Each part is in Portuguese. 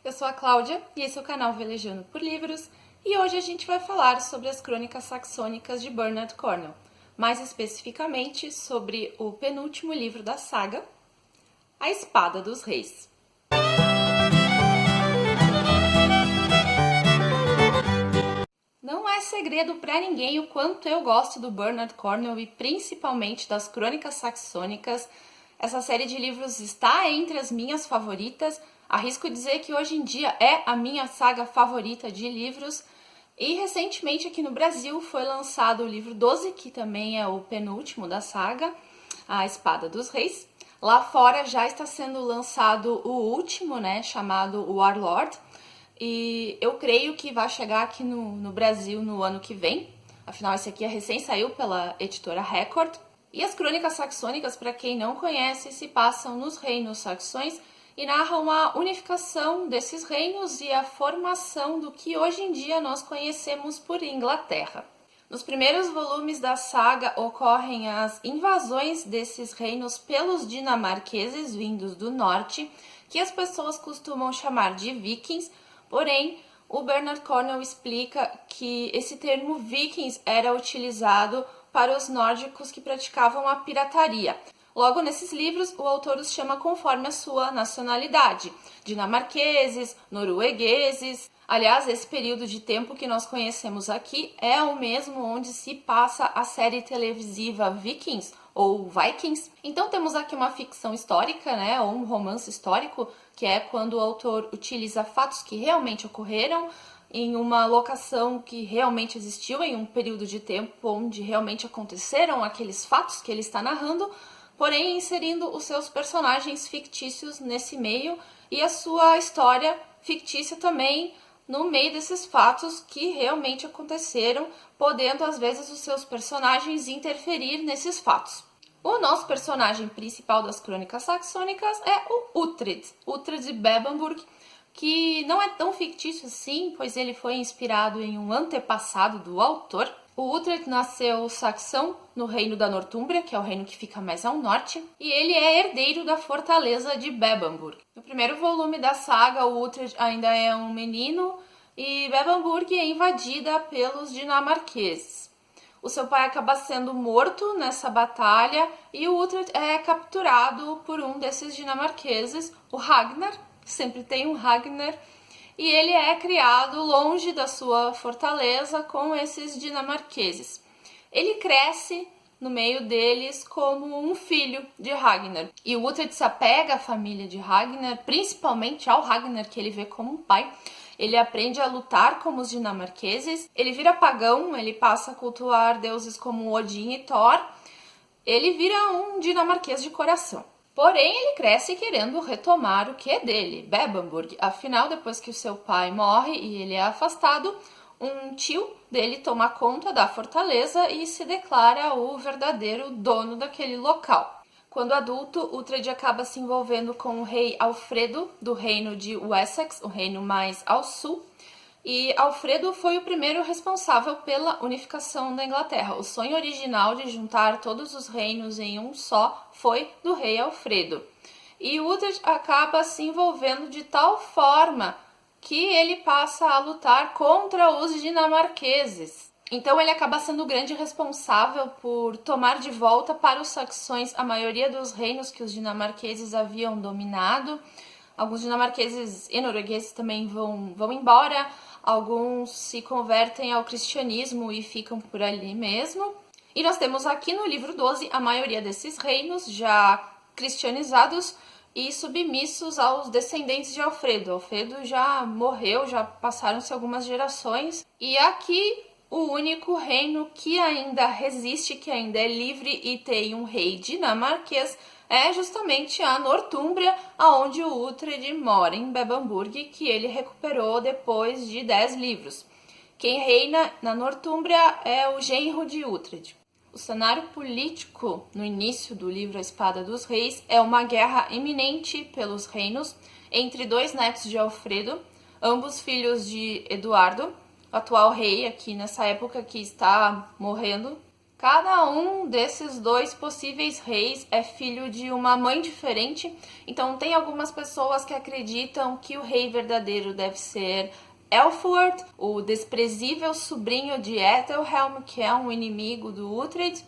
Eu sou a Cláudia e esse é o canal Velejando por Livros e hoje a gente vai falar sobre as Crônicas Saxônicas de Bernard Cornwell, mais especificamente sobre o penúltimo livro da saga, A Espada dos Reis. Não é segredo para ninguém o quanto eu gosto do Bernard Cornwell e principalmente das Crônicas Saxônicas. Essa série de livros está entre as minhas favoritas. Arrisco dizer que hoje em dia é a minha saga favorita de livros. E recentemente aqui no Brasil foi lançado o livro 12, que também é o penúltimo da saga, A Espada dos Reis. Lá fora já está sendo lançado o último, chamado Warlord. E eu creio que vai chegar aqui no Brasil no ano que vem. Afinal, esse aqui recém saiu pela editora Record. E as Crônicas Saxônicas, para quem não conhece, se passam nos reinos saxões e narram a unificação desses reinos e a formação do que hoje em dia nós conhecemos por Inglaterra. Nos primeiros volumes da saga ocorrem as invasões desses reinos pelos dinamarqueses vindos do norte, que as pessoas costumam chamar de vikings. Porém, o Bernard Cornwell explica que esse termo vikings era utilizado para os nórdicos que praticavam a pirataria. Logo, nesses livros, o autor os chama conforme a sua nacionalidade: dinamarqueses, noruegueses. Aliás, esse período de tempo que nós conhecemos aqui é o mesmo onde se passa a série televisiva Vikings, ou Vikings. Então temos aqui uma ficção histórica, ou um romance histórico, que é quando o autor utiliza fatos que realmente ocorreram em uma locação que realmente existiu, em um período de tempo onde realmente aconteceram aqueles fatos que ele está narrando, porém inserindo os seus personagens fictícios nesse meio e a sua história fictícia também no meio desses fatos que realmente aconteceram, podendo às vezes os seus personagens interferir nesses fatos. O nosso personagem principal das Crônicas Saxônicas é o Uhtred de Bebbanburg, que não é tão fictício assim, pois ele foi inspirado em um antepassado do autor. O Uhtred nasceu saxão no reino da Nortúmbria, que é o reino que fica mais ao norte, e ele é herdeiro da fortaleza de Bebbanburg. No primeiro volume da saga, o Uhtred ainda é um menino e Bebbanburg é invadida pelos dinamarqueses. O seu pai acaba sendo morto nessa batalha e o Uhtred é capturado por um desses dinamarqueses, o Ragnar. Sempre tem um Ragnar. E ele é criado longe da sua fortaleza com esses dinamarqueses. Ele cresce no meio deles como um filho de Ragnar. E o Uhtred se apega à família de Ragnar, principalmente ao Ragnar, que ele vê como um pai. Ele aprende a lutar como os dinamarqueses. Ele vira pagão, ele passa a cultuar deuses como Odin e Thor. Ele vira um dinamarquês de coração. Porém, ele cresce querendo retomar o que é dele, Bebbanburg. Afinal, depois que o seu pai morre e ele é afastado, um tio dele toma conta da fortaleza e se declara o verdadeiro dono daquele local. Quando adulto, Uhtred acaba se envolvendo com o rei Alfredo, do reino de Wessex, o reino mais ao sul. E Alfredo foi o primeiro responsável pela unificação da Inglaterra. O sonho original de juntar todos os reinos em um só foi do rei Alfredo. E Uhtred acaba se envolvendo de tal forma que ele passa a lutar contra os dinamarqueses. Então ele acaba sendo o grande responsável por tomar de volta para os saxões a maioria dos reinos que os dinamarqueses haviam dominado. Alguns dinamarqueses e noruegueses também vão embora. Alguns se convertem ao cristianismo e ficam por ali mesmo. E nós temos aqui no livro 12 a maioria desses reinos já cristianizados e submissos aos descendentes de Alfredo. Alfredo já morreu, já passaram-se algumas gerações. E aqui o único reino que ainda resiste, que ainda é livre e tem um rei dinamarquês, é justamente a Nortúmbria, onde o Uhtred mora, em Bebbanburg, que ele recuperou depois de 10 livros. Quem reina na Nortúmbria é o genro de Uhtred. O cenário político no início do livro A Espada dos Reis é uma guerra iminente pelos reinos entre dois netos de Alfredo, ambos filhos de Eduardo, atual rei aqui nessa época que está morrendo Cada um desses dois possíveis reis é filho de uma mãe diferente, então tem algumas pessoas que acreditam que o rei verdadeiro deve ser Elfward, o desprezível sobrinho de Ethelhelm, que é um inimigo do Uhtred,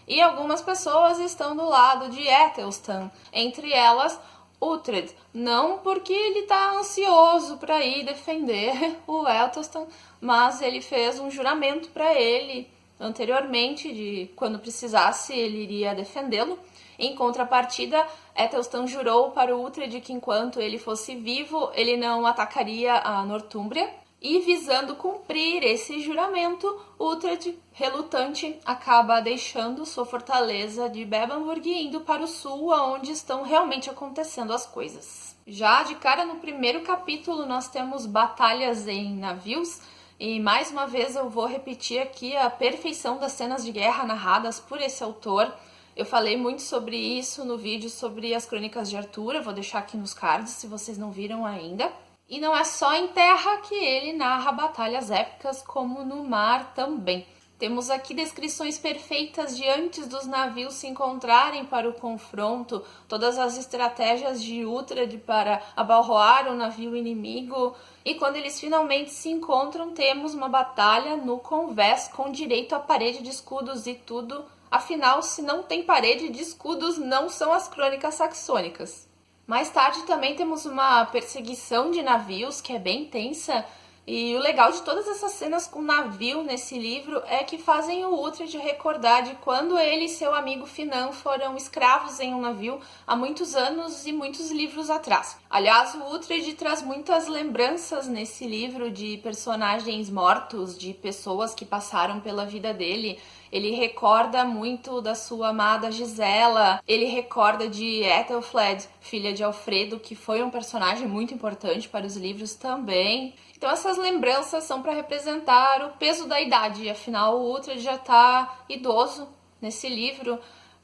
e algumas pessoas estão do lado de Ethelstan, entre elas Uhtred, não porque ele está ansioso para ir defender o Ethelstan, mas ele fez um juramento para ele anteriormente de quando precisasse ele iria defendê-lo. Em contrapartida, Ethelstan jurou para o Uhtred que enquanto ele fosse vivo, ele não atacaria a Northumbria. E visando cumprir esse juramento, Uhtred, relutante, acaba deixando sua fortaleza de Bebbanburg e indo para o sul, onde estão realmente acontecendo as coisas. Já de cara no primeiro capítulo, nós temos batalhas em navios, e mais uma vez eu vou repetir aqui a perfeição das cenas de guerra narradas por esse autor. Eu falei muito sobre isso no vídeo sobre as Crônicas de Arthur, eu vou deixar aqui nos cards se vocês não viram ainda. E não é só em terra que ele narra batalhas épicas, como no mar também. Temos aqui descrições perfeitas de antes dos navios se encontrarem para o confronto, todas as estratégias de Uhtred para abalroar o navio inimigo. E quando eles finalmente se encontram, temos uma batalha no convés com direito à parede de escudos e tudo. Afinal, se não tem parede de escudos, não são as Crônicas Saxônicas. Mais tarde também temos uma perseguição de navios que é bem intensa. E o legal de todas essas cenas com navio nesse livro é que fazem o Uhtred recordar de quando ele e seu amigo Finan foram escravos em um navio há muitos anos e muitos livros atrás. Aliás, o Uhtred traz muitas lembranças nesse livro de personagens mortos, de pessoas que passaram pela vida dele. Ele recorda muito da sua amada Gisela, ele recorda de Ethelfled, filha de Alfredo, que foi um personagem muito importante para os livros também. Então essas lembranças são para representar o peso da idade, afinal o Uhtred já está idoso nesse livro.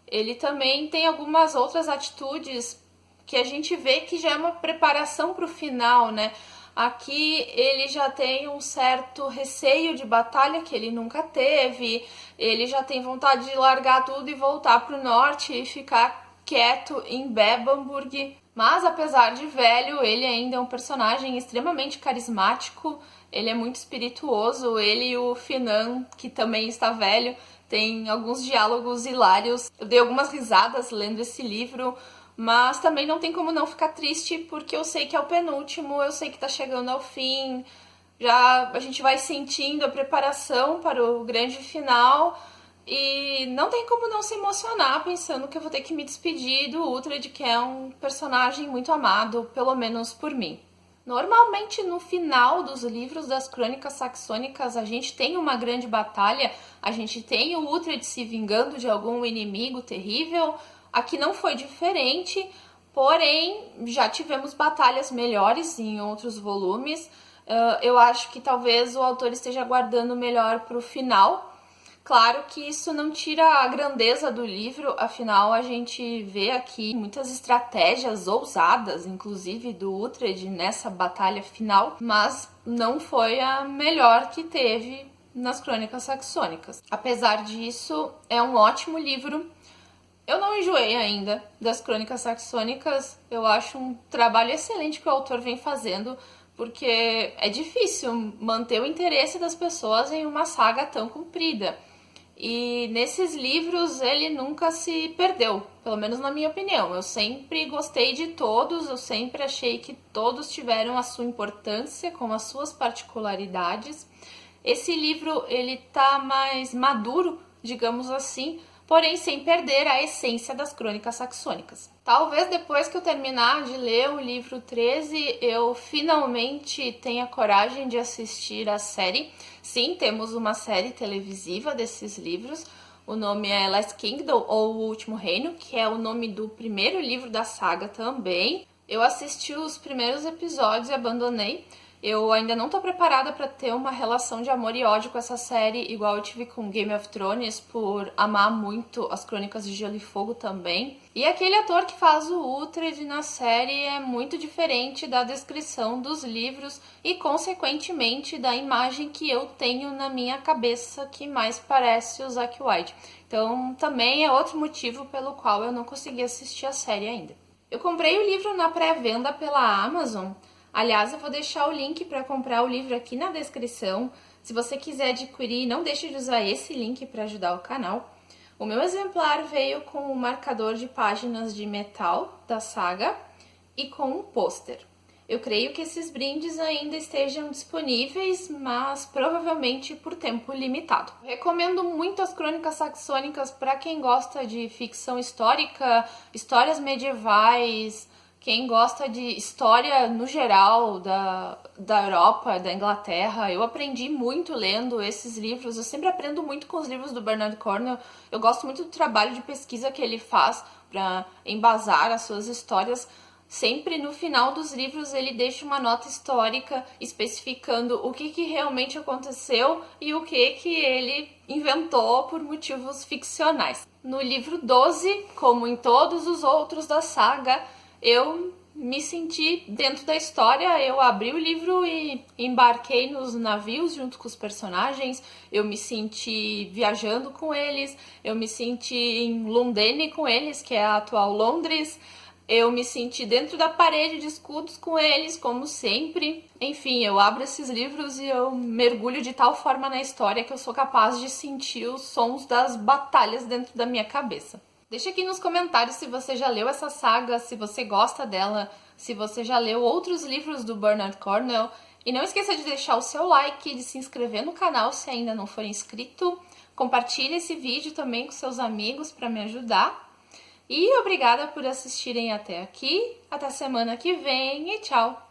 Ele também tem algumas outras atitudes que a gente vê que já é uma preparação para o final, né? Aqui ele já tem um certo receio de batalha que ele nunca teve, ele já tem vontade de largar tudo e voltar para o norte e ficar quieto em Bebbanburg. Mas apesar de velho, ele ainda é um personagem extremamente carismático, ele é muito espirituoso, ele e o Finan, que também está velho, tem alguns diálogos hilários. Eu dei algumas risadas lendo esse livro, mas também não tem como não ficar triste, porque eu sei que é o penúltimo, eu sei que tá chegando ao fim, já a gente vai sentindo a preparação para o grande final, e não tem como não se emocionar pensando que eu vou ter que me despedir do Uhtred, que é um personagem muito amado, pelo menos por mim. Normalmente no final dos livros das Crônicas Saxônicas a gente tem uma grande batalha, a gente tem o Uhtred se vingando de algum inimigo terrível. Aqui não foi diferente, porém já tivemos batalhas melhores em outros volumes. Eu acho que talvez o autor esteja guardando melhor para o final. Claro que isso não tira a grandeza do livro, afinal a gente vê aqui muitas estratégias ousadas, inclusive do Uhtred nessa batalha final, mas não foi a melhor que teve nas Crônicas Saxônicas. Apesar disso, é um ótimo livro. Eu não enjoei ainda das Crônicas Saxônicas, eu acho um trabalho excelente que o autor vem fazendo, porque é difícil manter o interesse das pessoas em uma saga tão comprida. E nesses livros ele nunca se perdeu, pelo menos na minha opinião. Eu sempre gostei de todos, eu sempre achei que todos tiveram a sua importância, com as suas particularidades. Esse livro ele tá mais maduro, digamos assim, porém sem perder a essência das Crônicas Saxônicas. Talvez depois que eu terminar de ler o livro 13, eu finalmente tenha coragem de assistir a série. Sim, temos uma série televisiva desses livros. O nome é Last Kingdom, ou O Último Reino, que é o nome do primeiro livro da saga também. Eu assisti os primeiros episódios e abandonei. Eu ainda não tô preparada para ter uma relação de amor e ódio com essa série, igual eu tive com Game of Thrones, por amar muito as Crônicas de Gelo e Fogo também. E aquele ator que faz o Uhtred na série é muito diferente da descrição dos livros e, consequentemente, da imagem que eu tenho na minha cabeça, que mais parece o Zack White. Então, também é outro motivo pelo qual eu não consegui assistir a série ainda. Eu comprei o livro na pré-venda pela Amazon. Aliás, eu vou deixar o link para comprar o livro aqui na descrição. Se você quiser adquirir, não deixe de usar esse link para ajudar o canal. O meu exemplar veio com um marcador de páginas de metal da saga e com um pôster. Eu creio que esses brindes ainda estejam disponíveis, mas provavelmente por tempo limitado. Recomendo muito as Crônicas Saxônicas para quem gosta de ficção histórica, histórias medievais, quem gosta de história no geral da Europa, da Inglaterra. Eu aprendi muito lendo esses livros. Eu sempre aprendo muito com os livros do Bernard Cornwell. Eu gosto muito do trabalho de pesquisa que ele faz para embasar as suas histórias. Sempre no final dos livros ele deixa uma nota histórica especificando o que realmente aconteceu e o que ele inventou por motivos ficcionais. No livro 12, como em todos os outros da saga, eu me senti dentro da história. Eu abri o livro e embarquei nos navios junto com os personagens, eu me senti viajando com eles, eu me senti em Londres com eles, que é a atual Londres, eu me senti dentro da parede de escudos com eles, como sempre. Enfim, eu abro esses livros e eu mergulho de tal forma na história que eu sou capaz de sentir os sons das batalhas dentro da minha cabeça. Deixa aqui nos comentários se você já leu essa saga, se você gosta dela, se você já leu outros livros do Bernard Cornwell. E não esqueça de deixar o seu like, de se inscrever no canal se ainda não for inscrito. Compartilhe esse vídeo também com seus amigos para me ajudar. E obrigada por assistirem até aqui. Até semana que vem e tchau!